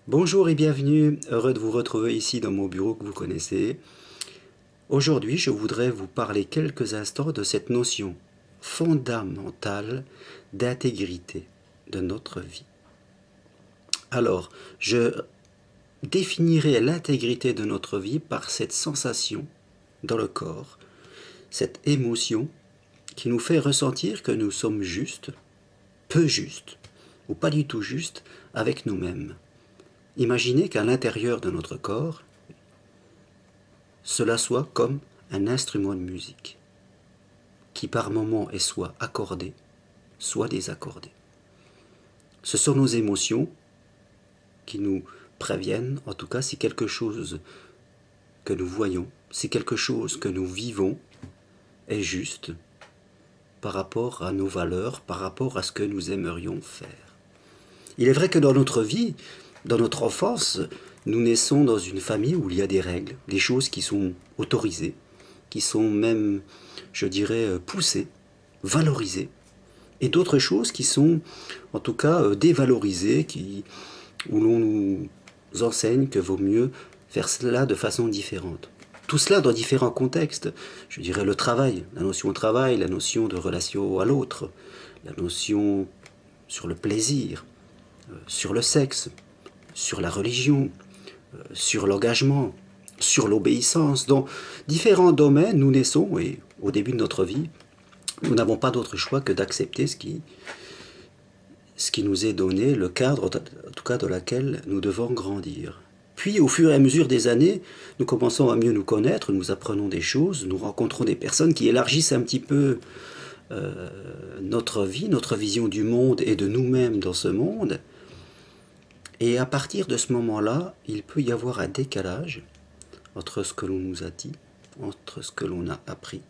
Bonjour et bienvenue, heureux de vous retrouver ici dans mon bureau que vous connaissez. Aujourd'hui, je voudrais vous parler quelques instants de cette notion fondamentale d'intégrité de notre vie. Alors, je définirai l'intégrité de notre vie par cette sensation dans le corps, cette émotion qui nous fait ressentir que nous sommes justes, peu justes, ou pas du tout justes avec nous-mêmes. Imaginez qu'à l'intérieur de notre corps, cela soit comme un instrument de musique, qui par moments est soit accordé, soit désaccordé. Ce sont nos émotions qui nous préviennent, en tout cas si quelque chose que nous voyons, si quelque chose que nous vivons est juste par rapport à nos valeurs, par rapport à ce que nous aimerions faire. Il est vrai que dans notre vie, dans notre enfance, nous naissons dans une famille où il y a des règles, des choses qui sont autorisées, qui sont même, je dirais, poussées, valorisées, et d'autres choses qui sont, en tout cas, dévalorisées, où l'on nous enseigne que vaut mieux faire cela de façon différente. Tout cela dans différents contextes. Je dirais le travail, la notion de travail, la notion de relation à l'autre, la notion sur le plaisir, sur le sexe, sur la religion, sur l'engagement, sur l'obéissance. Dans différents domaines, nous naissons et au début de notre vie, nous n'avons pas d'autre choix que d'accepter ce qui nous est donné, le cadre en tout cas dans lequel nous devons grandir. Puis au fur et à mesure des années, nous commençons à mieux nous connaître, nous apprenons des choses, nous rencontrons des personnes qui élargissent un petit peu notre vie, notre vision du monde et de nous-mêmes dans ce monde. Et à partir de ce moment-là, il peut y avoir un décalage entre ce que l'on nous a dit, entre ce que l'on a appris,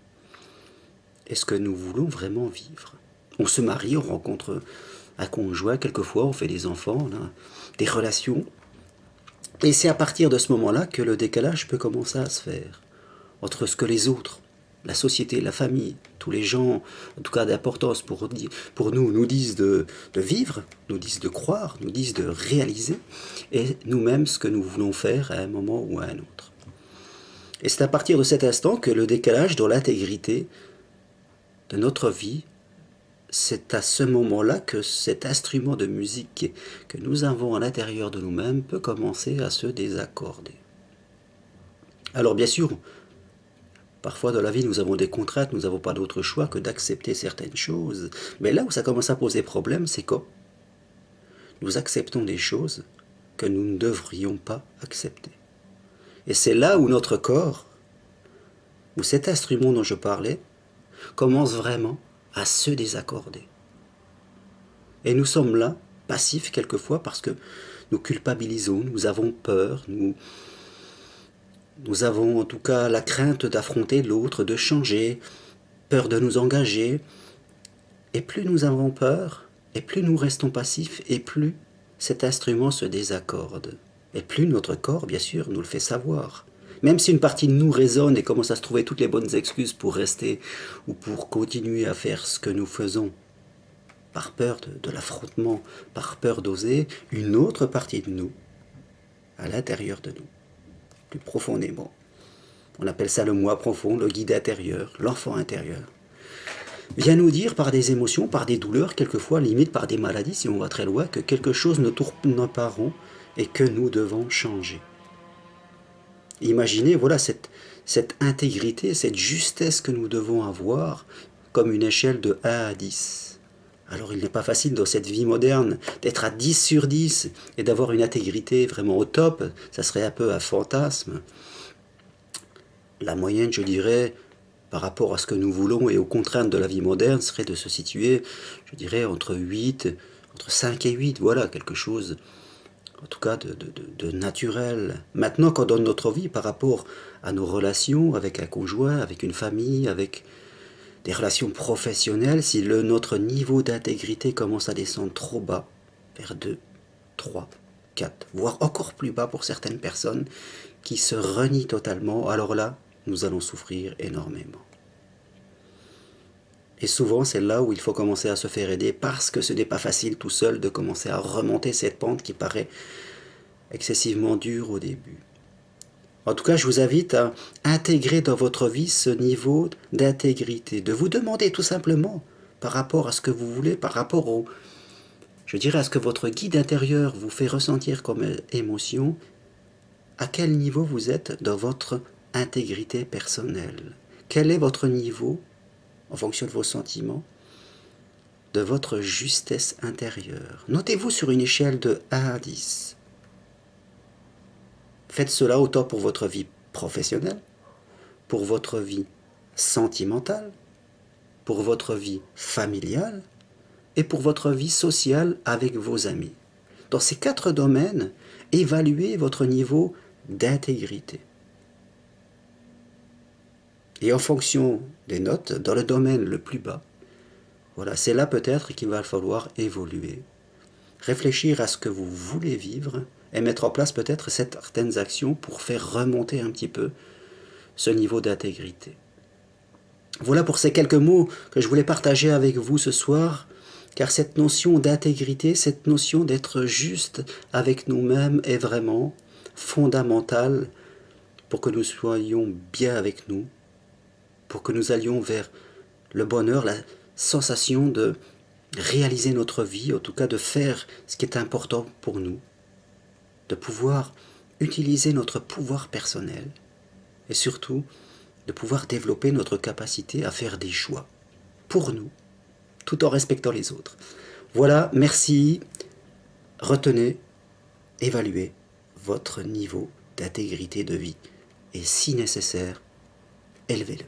et ce que nous voulons vraiment vivre. On se marie, on rencontre un conjoint, quelquefois on fait des enfants, on a des relations. Et c'est à partir de ce moment-là que le décalage peut commencer à se faire entre ce que les autres, la société, la famille, tous les gens, en tout cas d'importance pour nous, nous disent de vivre, nous disent de croire, nous disent de réaliser, et nous-mêmes ce que nous voulons faire à un moment ou à un autre. Et c'est à partir de cet instant que le décalage dans l'intégrité de notre vie, c'est à ce moment-là que cet instrument de musique que nous avons à l'intérieur de nous-mêmes peut commencer à se désaccorder. Alors bien sûr, parfois dans la vie nous avons des contraintes, nous n'avons pas d'autre choix que d'accepter certaines choses. Mais là où ça commence à poser problème, c'est quand nous acceptons des choses que nous ne devrions pas accepter. Et c'est là où notre corps, où cet instrument dont je parlais, commence vraiment à se désaccorder. Et nous sommes là, passifs quelquefois, parce que nous culpabilisons, nous avons peur, nous avons en tout cas la crainte d'affronter l'autre, de changer, peur de nous engager. Et plus nous avons peur, et plus nous restons passifs, et plus cet instrument se désaccorde. Et plus notre corps, bien sûr, nous le fait savoir. Même si une partie de nous résonne et commence à se trouver toutes les bonnes excuses pour rester ou pour continuer à faire ce que nous faisons, par peur de l'affrontement, par peur d'oser, une autre partie de nous, à l'intérieur de nous, plus profondément. On appelle ça le moi profond, le guide intérieur, l'enfant intérieur. Vient nous dire par des émotions, par des douleurs, quelquefois limite par des maladies, si on va très loin, que quelque chose ne tourne pas rond et que nous devons changer. Imaginez, voilà, cette intégrité, cette justesse que nous devons avoir comme une échelle de 1 à 10. Alors il n'est pas facile dans cette vie moderne d'être à 10 sur 10 et d'avoir une intégrité vraiment au top, ça serait un peu un fantasme. La moyenne, je dirais, par rapport à ce que nous voulons et aux contraintes de la vie moderne, serait de se situer, je dirais, entre 5 et 8, voilà, quelque chose en tout cas de naturel. Maintenant, quand dans notre vie, par rapport à nos relations avec un conjoint, avec une famille, avec des relations professionnelles, si notre niveau d'intégrité commence à descendre trop bas, vers 2, 3, 4, voire encore plus bas pour certaines personnes qui se renient totalement, alors là, nous allons souffrir énormément. Et souvent, c'est là où il faut commencer à se faire aider, parce que ce n'est pas facile tout seul de commencer à remonter cette pente qui paraît excessivement dur au début. En tout cas, je vous invite à intégrer dans votre vie ce niveau d'intégrité, de vous demander tout simplement par rapport à ce que vous voulez, par rapport au, je dirais, à ce que votre guide intérieur vous fait ressentir comme émotion, à quel niveau vous êtes dans votre intégrité personnelle. Quel est votre niveau, en fonction de vos sentiments, de votre justesse intérieure. Notez-vous sur une échelle de 1 à 10. Faites cela autant pour votre vie professionnelle, pour votre vie sentimentale, pour votre vie familiale et pour votre vie sociale avec vos amis. Dans ces 4 domaines, évaluez votre niveau d'intégrité. Et en fonction des notes, dans le domaine le plus bas, voilà, c'est là peut-être qu'il va falloir évoluer. Réfléchir à ce que vous voulez vivre et mettre en place peut-être certaines actions pour faire remonter un petit peu ce niveau d'intégrité. Voilà pour ces quelques mots que je voulais partager avec vous ce soir, car cette notion d'intégrité, cette notion d'être juste avec nous-mêmes est vraiment fondamentale pour que nous soyons bien avec nous, pour que nous allions vers le bonheur, la sensation de réaliser notre vie, en tout cas de faire ce qui est important pour nous, de pouvoir utiliser notre pouvoir personnel et surtout de pouvoir développer notre capacité à faire des choix pour nous, tout en respectant les autres. Voilà, merci. Retenez, évaluez votre niveau d'intégrité de vie et si nécessaire, élevez-le.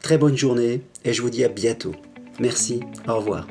Très bonne journée et je vous dis à bientôt. Merci, au revoir.